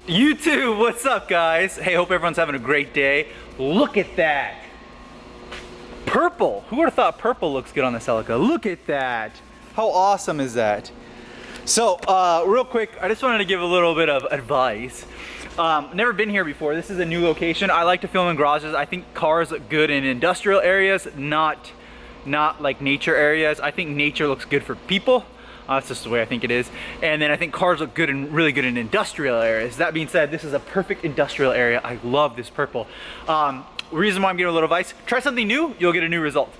YouTube, what's up guys? Hey, hope everyone's having a great day. Look at that. Purple. Who would have thought purple looks good on the Celica? Look at that. How awesome is that? So, real quick, I just wanted to give a little bit of advice. Never been here before. This is a new location. I like to film in garages. I think cars look good in industrial areas, not like nature areas. I think nature looks good for people. That's just the way I think it is. And then I think cars look good and really good in industrial areas. That being said, this is a perfect industrial area. I love this purple. Reason why I'm giving a little advice, try something new, you'll get a new result.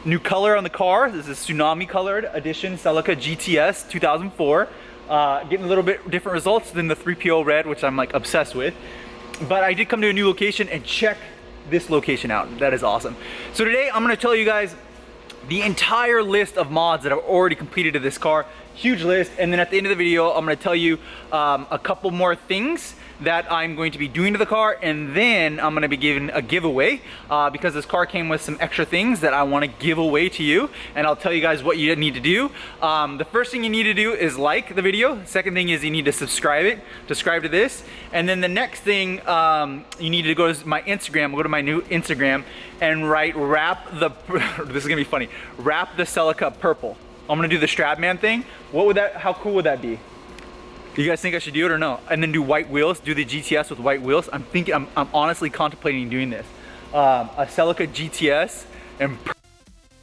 New color on the car. This is Tsunami colored edition Celica GTS 2004. Getting a little bit different results than the 3PO red, which I'm like obsessed with. But I did come to a new location and check this location out. That is awesome. So today I'm gonna tell you guys the entire list of mods that I've already completed to this car. Huge list. And then at the end of the video, I'm gonna tell you a couple more things that I'm going to be doing to the car, and then I'm gonna be giving a giveaway because this car came with some extra things that I wanna give away to you, and I'll tell you guys what you need to do. The first thing you need to do is like the video. Second thing is you need to subscribe to this. And then the next thing, you need to go to my Instagram, go to my new Instagram, and write this is gonna be funny, wrap the Celica purple. I'm gonna do the Stradman thing. How cool would that be? You guys think I should do it or no? And then do white wheels, do the GTS with white wheels. I'm honestly contemplating doing this. A Celica GTS and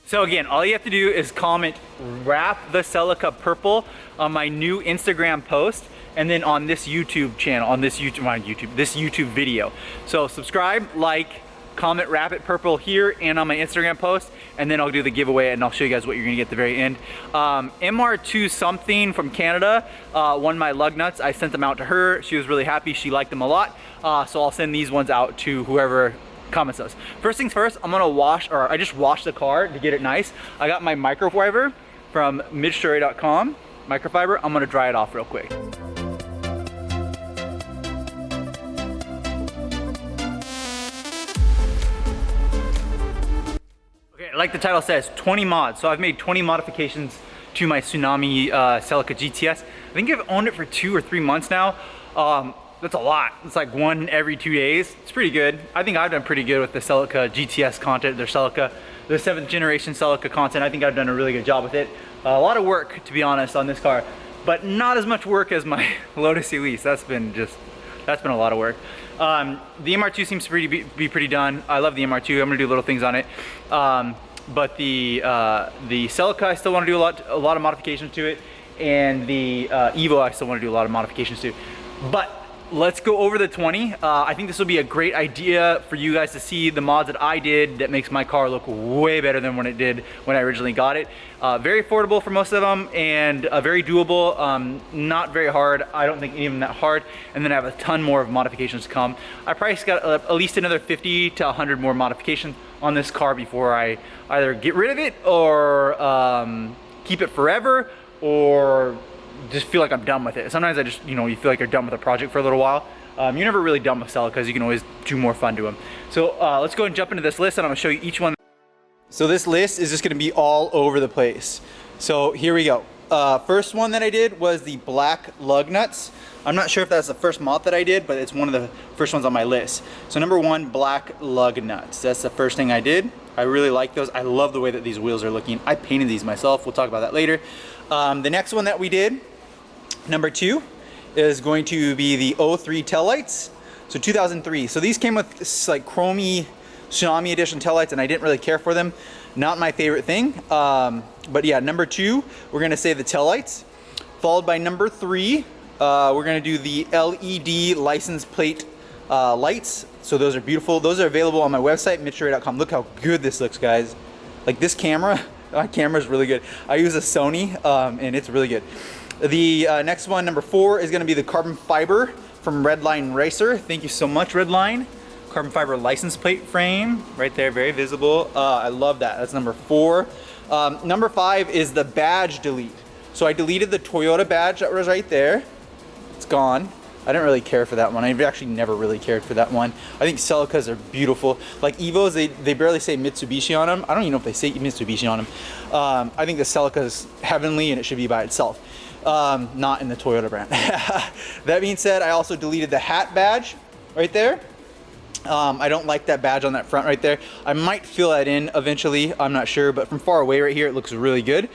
so again, all you have to do is comment wrap the Celica purple on my new Instagram post, and then on this YouTube channel, this YouTube video. So subscribe, like, comment wrap it purple here and on my Instagram post, and then I'll do the giveaway and I'll show you guys what you're gonna get at the very end. MR2 something from Canada won my lug nuts. I sent them out to her. She was really happy. She liked them a lot. So I'll send these ones out to whoever comments those. First things first, I'm gonna I just washed the car to get it nice. I got my microfiber from MITCHDORE.COMHOW microfiber. I'm gonna dry it off real quick. Like the title says, 20 mods. So I've made 20 modifications to my Tsunami Celica GTS. I think I've owned it for 2 or 3 months now. That's a lot. It's like 1 every 2 days. It's pretty good. I think I've done pretty good with the Celica GTS content, the 7th generation Celica content. I think I've done a really good job with it. A lot of work, to be honest, on this car, but not as much work as my Lotus ELISE. That's been a lot of work. The MR2 seems to be pretty done. I love the MR2. I'm gonna do little things on it. But the Celica, I still want to do a lot of modifications to it, and the Evo, I still want to do a lot of modifications to. But let's go over the 20. I think this will be a great idea for you guys to see the mods that I did that makes my car look way better than when it did when I originally got it. Very affordable for most of them, and very doable. Not very hard. I don't think any of them that hard. And then I have a ton more of modifications to come. I probably got at least another 50 to 100 more modifications on this car before I either get rid of it or keep it forever, or just feel like I'm done with it. Sometimes I just, you feel like you're done with a project for a little while. You're never really done with Celica because you can always do more fun to them. So let's go and jump into this list, and I'm gonna show you each one. So this list is just gonna be all over the place. So here we go. first one that I did was the black lug nuts. I'm not sure if that's the first mod that I did, but it's one of the first ones on my list. So number 1, black lug nuts. That's the first thing I did. I really like those. I love the way that these wheels are looking. I painted these myself. We'll talk about that later. The next one that we did, number 2, is going to be the 03 tail lights. So 2003. So these came with this like chromey Tsunami edition tail lights, and I didn't really care for them. Not my favorite thing. But yeah, number 2, we're gonna say the tail lights. Followed by number 3, we're gonna do the LED license plate lights. So those are beautiful. Those are available on my website, MITCHDORE.com. Look how good this looks, guys. Like this camera, my camera's really good. I use a Sony, and it's really good. The next one, number 4, is gonna be the carbon fiber from Redline Racer. Thank you so much, Redline. Carbon fiber license plate frame, right there, very visible. I love that. That's number 4. Number 5 is the badge delete. So I deleted the Toyota badge that was right there. It's gone. I didn't really care for that one. I've actually never really cared for that one. I think Celicas are beautiful. Like Evos, they barely say Mitsubishi on them. I don't even know if they say Mitsubishi on them. I think the Celica is heavenly and it should be by itself. Not in the Toyota brand. That being said, I also deleted the hat badge right there. I don't like that badge on that front right there. I might fill that in eventually, I'm not sure, but from far away right here, it looks really good.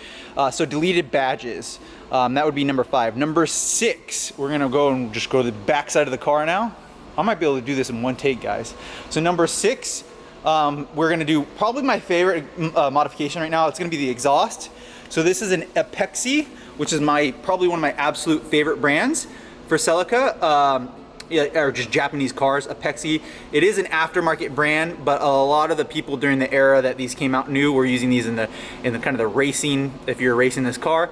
So deleted badges. That would be number 5. Number 6, we're gonna go and just go to the back side of the car now. I might be able to do this in one take, guys. So number 6, we're gonna do probably my favorite modification right now. It's gonna be the exhaust. So this is an Epoxy, which is probably one of my absolute favorite brands for Celica. Or just Japanese cars, Epoxy. It is an aftermarket brand, but a lot of the people during the era that these came out new were using these in the kind of the racing, if you're racing this car.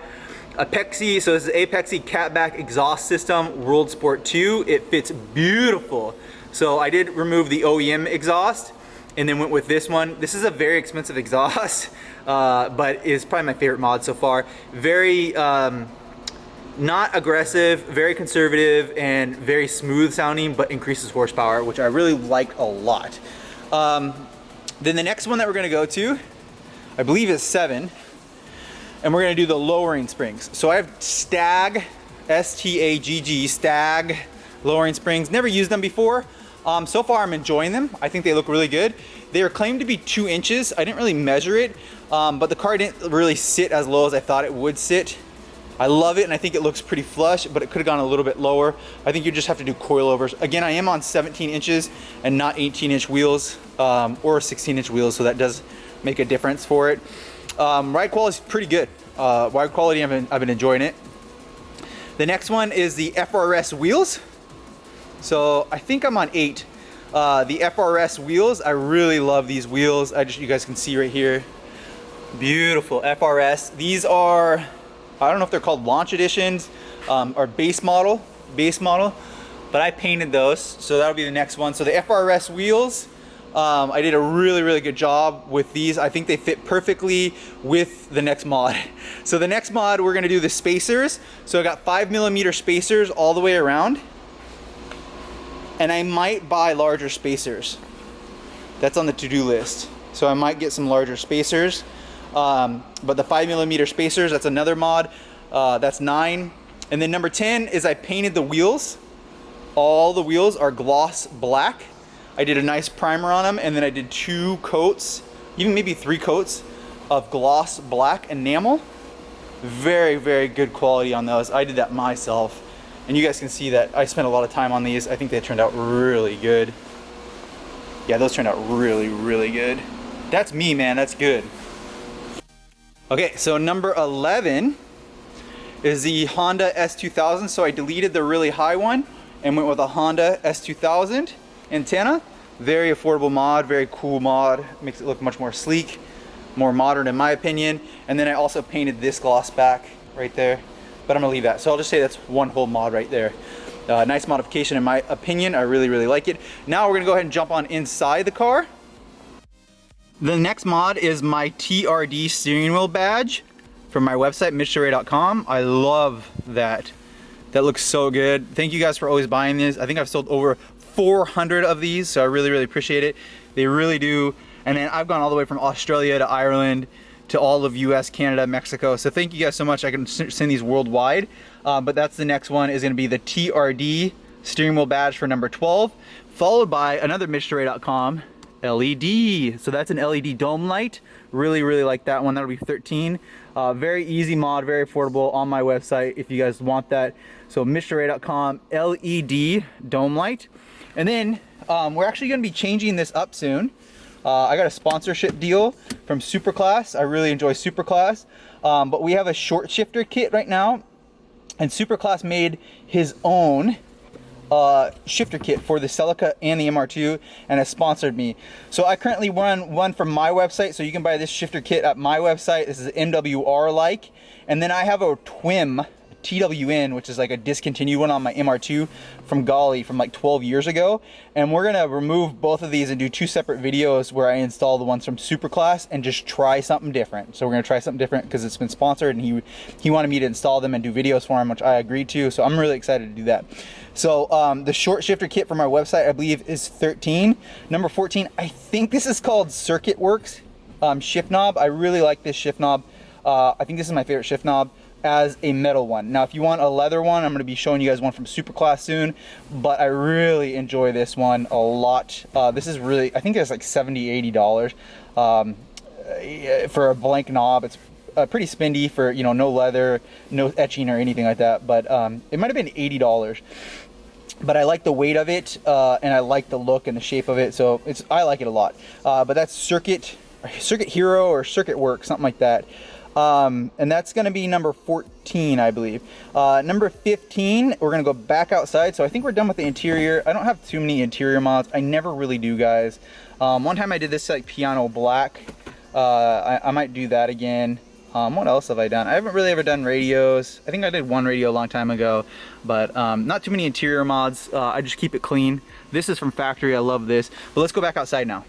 Epoxy, so this is Epoxy catback exhaust system, World Sport 2. It fits beautiful. So I did remove the OEM exhaust and then went with this one. This is a very expensive exhaust, but is probably my favorite mod so far. Very, not aggressive, very conservative, and very smooth sounding, but increases horsepower, which I really like a lot. Then the next one that we're gonna go to, I believe is 7, and we're gonna do the lowering springs. So I have Stag, S-T-A-G-G, Stag lowering springs. Never used them before. So far I'm enjoying them. I think they look really good. They are claimed to be 2 inches. I didn't really measure it, but the car didn't really sit as low as I thought it would sit. I love it, and I think it looks pretty flush, but it could have gone a little bit lower. I think you just have to do coilovers. Again, I am on 17 inches and not 18-inch wheels or 16-inch wheels, so that does make a difference for it. Ride quality is pretty good. Ride quality, I've been enjoying it. The next one is the FRS wheels. So I think I'm on 8. The FRS wheels, I really love these wheels. You guys can see right here. Beautiful FRS. These are, I don't know if they're called launch editions or base model, but I painted those, so that'll be the next one. So the FRS wheels, I did a really good job with these. I think they fit perfectly with the next mod. So the next mod, we're gonna do the spacers. So I got 5mm spacers all the way around, and I might buy larger spacers. That's on the to-do list. So I might get some larger spacers. But the 5mm spacers, that's another mod. That's 9. And then number 10 is I painted the wheels. All the wheels are gloss black. I did a nice primer on them, and then I did 2 coats, even maybe 3 coats of gloss black enamel. Very good quality on those. I did that myself, and you guys can see that I spent a lot of time on these. I think they turned out really good. Yeah, those turned out really good. That's me, man. That's good. Okay, so number 11 is the Honda S2000. So I deleted the really high one and went with a Honda S2000 antenna. Very affordable mod, very cool mod. Makes it look much more sleek, more modern in my opinion. And then I also painted this gloss back right there, but I'm gonna leave that. So I'll just say that's one whole mod right there. Nice modification in my opinion. I really like it. Now we're gonna go ahead and jump on inside the car. The next mod is my TRD steering wheel badge from my website, MITCHDORE.com. I love that. That looks so good. Thank you guys for always buying these. I think I've sold over 400 of these, so I really appreciate it. They really do. And then I've gone all the way from Australia to Ireland to all of US, Canada, Mexico. So thank you guys so much. I can send these worldwide. But that's the next one, is gonna be the TRD steering wheel badge for number 12, followed by another MITCHDORE.com LED. So that's an LED dome light. Really, really like that one. That'll be 13. Very easy mod, very affordable on my website if you guys want that. So MITCHDORE.com LED dome light. And then we're actually gonna be changing this up soon. I got a sponsorship deal from Superclass. I really enjoy Superclass. But we have a short shifter kit right now, and Superclass made his own shifter kit for the Celica and the MR2 and has sponsored me. So I currently run one from my website, so you can buy this shifter kit at my website. This is MWR like, and then I have a TWIM TWN, which is like a discontinued one on my MR2 from Golly from like 12 years ago, and we're gonna remove both of these and do 2 separate videos where I install the ones from Superclass and just try something different. So we're gonna try something different because it's been sponsored, and he wanted me to install them and do videos for him, which I agreed to, so I'm really excited to do that. So the short shifter kit from our website, I believe, is 13. Number 14, I think this is called Circuit Works shift knob. I really like this shift knob. I think this is my favorite shift knob as a metal one. Now if you want a leather one, I'm going to be showing you guys one from Superclass soon, but I really enjoy this one a lot. This is really, I think it's like $70-80 for a blank knob. It's pretty spendy for, you know, no leather, no etching or anything like that, but it might have been $80. But I like the weight of it, and I like the look and the shape of it, so I like it a lot. But that's Circuit Hero or Circuit Works, something like that. And that's going to be number 14, I believe. Number 15, we're going to go back outside. So I think we're done with the interior. I don't have too many interior mods. I never really do, guys. One time I did this like piano black. I might do that again. What else have I done? I haven't really ever done radios. I think I did one radio a long time ago, but not too many interior mods. I just keep it clean. This is from factory. I love this. But let's go back outside now.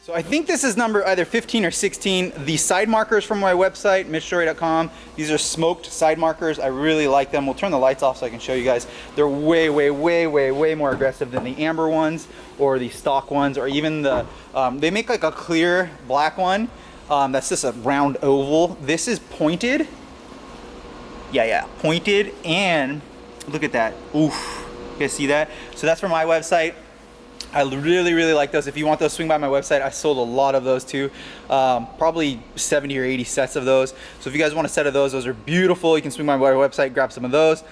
So I think this is number either 15 or 16. The side markers from my website, MITCHDORE.com. These are smoked side markers. I really like them. We'll turn the lights off so I can show you guys. They're way, way, way, way, way more aggressive than the amber ones or the stock ones, or even the, they make like a clear black one. That's just a round oval. This is pointed. Yeah, pointed, and look at that. Oof, you guys see that? So that's from my website. I really, really like those. If you want those, swing by my website. I sold a lot of those too. Probably 70 or 80 sets of those. So if you guys want a set of those are beautiful. You can swing by my website, grab some of those.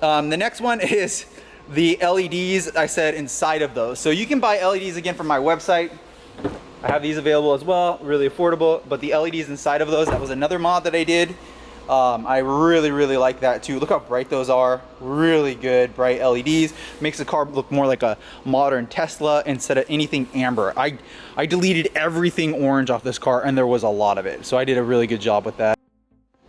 The next one is the LEDs I said inside of those. So you can buy LEDs again from my website. I have these available as well, really affordable. But the LEDs inside of those, that was another mod that I did. I really, really like that too. Look how bright those are. Really good, bright LEDs. Makes the car look more like a modern Tesla instead of anything amber. I deleted everything orange off this car, and there was a lot of it. So I did a really good job with that.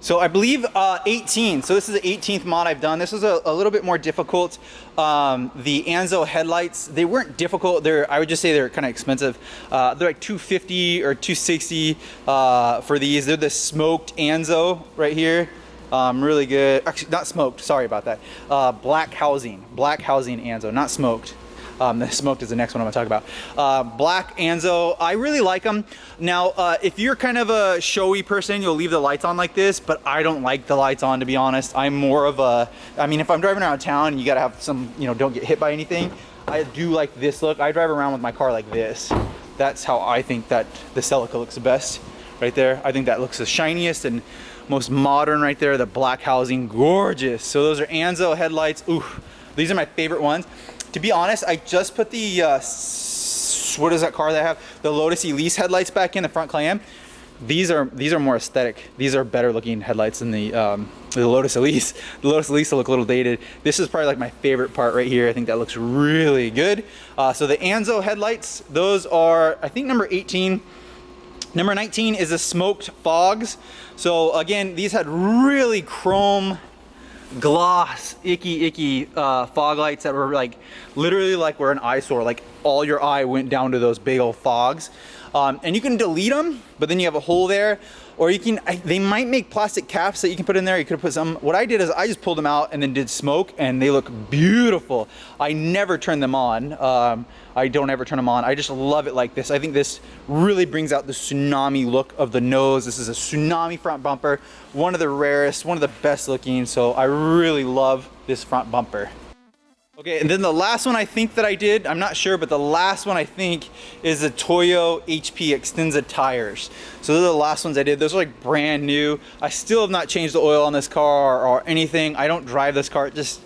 So I believe 18. So this is the 18th mod I've done. This was a little bit more difficult. The Anzo headlights, they weren't difficult. I would just say they're kind of expensive. They're like $250 or $260 for these. They're the smoked Anzo right here. Really good. Actually, not smoked. Sorry about that. Black housing Anzo, not smoked. The smoked is the next one I'm gonna talk about. Black Anzo, I really like them. Now, if you're kind of a showy person, you'll leave the lights on like this, but I don't like the lights on, to be honest. I'm more of a, I mean, if I'm driving around town and you gotta have some, you know, don't get hit by anything, I do like this look. I drive around with my car like this. That's how I think that the Celica looks the best, right there. I think that looks the shiniest and most modern right there. The black housing, gorgeous. So those are Anzo headlights. Ooh, these are my favorite ones. To be honest, I just put the, what is that car that I have? The Lotus ELISE headlights back in the front clam. These are more aesthetic. These are better looking headlights than the Lotus ELISE. The Lotus ELISE will look a little dated. This is probably like my favorite part right here. I think that looks really good. So the Anzo headlights, those are, I think, number 18. Number 19 is the smoked fogs. So again, these had really chrome gloss icky fog lights that were like literally like we're an eyesore, like all your eye went down to those big old fogs. And you can delete them, but then you have a hole there. or you can, they might make plastic caps that you can put in there. You could put some. What I did is I just pulled them out and then did smoke, and they look beautiful. I never turn them on. I don't ever turn them on. I just love it like this. I think this really brings out the tsunami look of the nose. This is a tsunami front bumper, one of the rarest, one of the best looking. So I really love this front bumper. Okay, and then the last one I think that I did, I'm not sure, but the last one I think is the Toyo HP Extensa tires. So those are the last ones I did. Those are like brand new. I still have not changed the oil on this car or anything. I don't drive this car. It just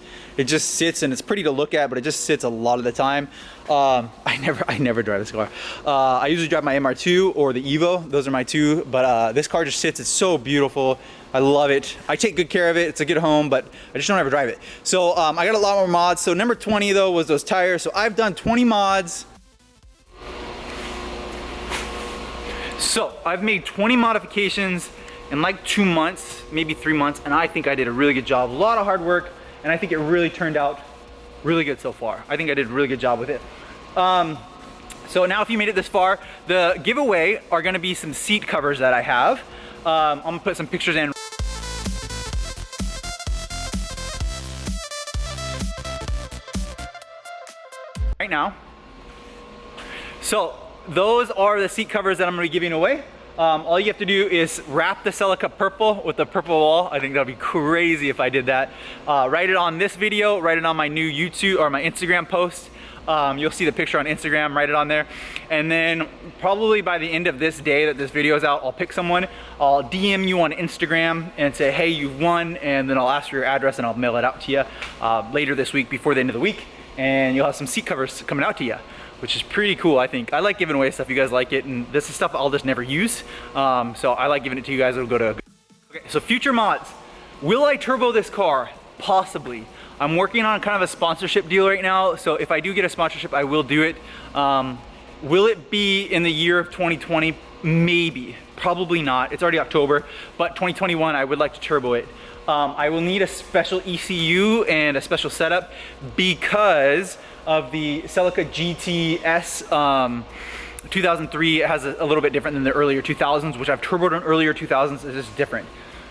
sits, and it's pretty to look at, but it just sits a lot of the time. I never drive this car. I usually drive my MR2 or the Evo. Those are my two, but this car just sits. It's so beautiful. I love it. I take good care of it. It's a good home, but I just don't ever drive it. So I got a lot more mods. So number 20 though was those tires. So I've done 20 mods. So I've made 20 modifications in like 2 months, maybe 3 months, and I think I did a really good job. A lot of hard work, and I think it really turned out really good so far. I think I did a really good job with it. So now if you made it this far, the giveaway are gonna be some seat covers that I have. I'm gonna put some pictures in right now. So those are the seat covers that I'm gonna be giving away. All you have to do is wrap the Celica purple with the purple wall. I think that'd be crazy if I did that. Write it on this video, write it on my new YouTube or my Instagram post. You'll see the picture on Instagram, write it on there. And then probably by the end of this day that this video is out, I'll pick someone, I'll DM you on Instagram and say, hey, you've won, and then I'll ask for your address and I'll mail it out to you later this week before the end of the week. And you'll have some seat covers coming out to you, which is pretty cool, I think. I like giving away stuff, you guys like it, and this is stuff I'll just never use. So I like giving it to you guys. It'll go to, okay, so future mods. Will I turbo this car? Possibly. I'm working on kind of a sponsorship deal right now, so if I do get a sponsorship, I will do it. Will it be in the year of 2020? Maybe, probably not. It's already October, but 2021, I would like to turbo it. I will need a special ECU and a special setup because of the Celica GTS 2003. It has a little bit different than the earlier 2000s, which I've turboed on earlier 2000s. It's just different.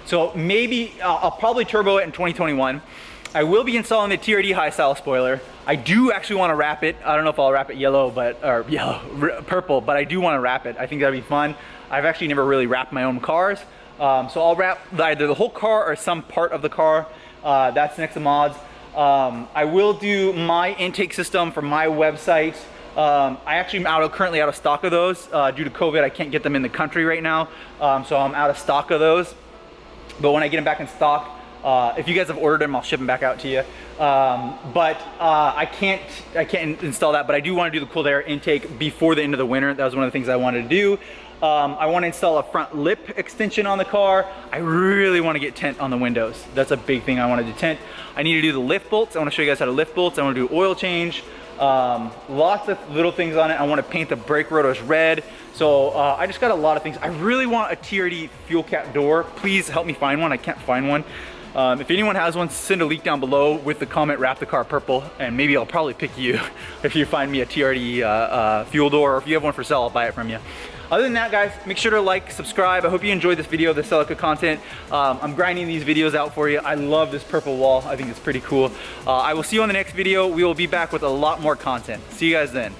So maybe I'll probably turbo it in 2021. I will be installing the TRD high style spoiler. I do actually want to wrap it. I don't know if I'll wrap it purple, but I do want to wrap it. I think that'd be fun. I've actually never really wrapped my own cars. So I'll wrap either the whole car or some part of the car. That's next to mods. I will do my intake system for my website. I actually am currently out of stock of those. Due to COVID, I can't get them in the country right now. So I'm out of stock of those. But when I get them back in stock, if you guys have ordered them, I'll ship them back out to you. I can't install that, but I do want to do the cooled air intake before the end of the winter. That was one of the things I wanted to do. I want to install a front lip extension on the car. I really want to get tint on the windows. That's a big thing I want to do, tint. I need to do the lift bolts. I want to show you guys how to lift bolts. I want to do oil change. Lots of little things on it. I want to paint the brake rotors red. So I just got a lot of things. I really want a TRD fuel cap door. Please help me find one. I can't find one. If anyone has one, send a link down below with the comment, wrap the car purple, and maybe I'll probably pick you if you find me a TRD fuel door, or if you have one for sale, I'll buy it from you. Other than that, guys, make sure to like, subscribe. I hope you enjoyed this video, the Celica content. I'm grinding these videos out for you. I love this purple wall. I think it's pretty cool. I will see you on the next video. We will be back with a lot more content. See you guys then.